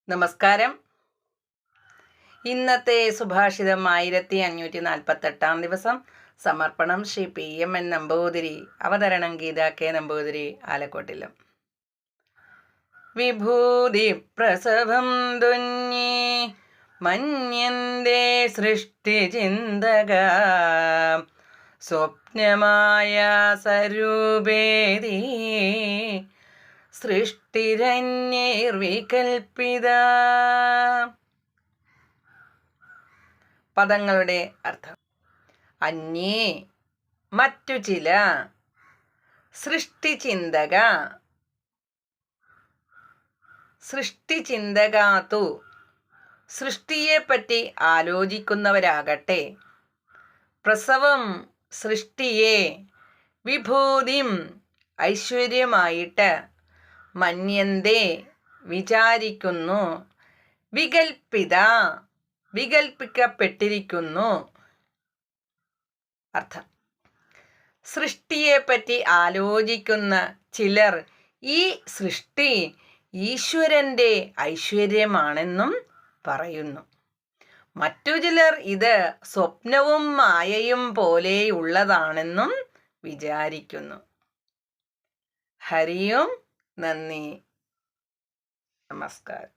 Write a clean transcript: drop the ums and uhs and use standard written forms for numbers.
നമസ്കാരം. ഇന്നത്തെ സുഭാഷിതം 1548 ദിവസം. സമർപ്പണം ശ്രീ PMN നമ്പൂതിരി. അവതരണം ഗീത K നമ്പൂതിരി, ആലക്കോട്ടിലും. വിഭൂതി പ്രസവം തുന്നി മന്യന്തേ സൃഷ്ടി ചിന്തക സ്വപ്നമായ സ്വരൂപേതി സൃഷ്ടിരന്യൈർവികൽപിത. പദങ്ങളുടെ അർത്ഥം: അന്യേ മറ്റു ചില, സൃഷ്ടിചിന്തക സൃഷ്ടിചിന്തകാതു സൃഷ്ടിയെപ്പറ്റി ആലോചിക്കുന്നവരാകട്ടെ, പ്രസവം സൃഷ്ടിയെ, വിഭൂതിം ഐശ്വര്യമായിട്ട്, മന്യന്തേ വിചാരിക്കുന്നു, വികൽപിത വികൽപ്പിക്കപ്പെട്ടിരിക്കുന്നു. അർത്ഥം: സൃഷ്ടിയെപ്പറ്റി ആലോചിക്കുന്ന ചിലർ ഈ സൃഷ്ടി ഈശ്വരൻ്റെ ഐശ്വര്യമാണെന്നും പറയുന്നു. മറ്റു ചിലർ ഇത് സ്വപ്നവും മായയും പോലെയുള്ളതാണെന്നും വിചാരിക്കുന്നു. ഹരിയും നന്ദി, നമസ്കാരം.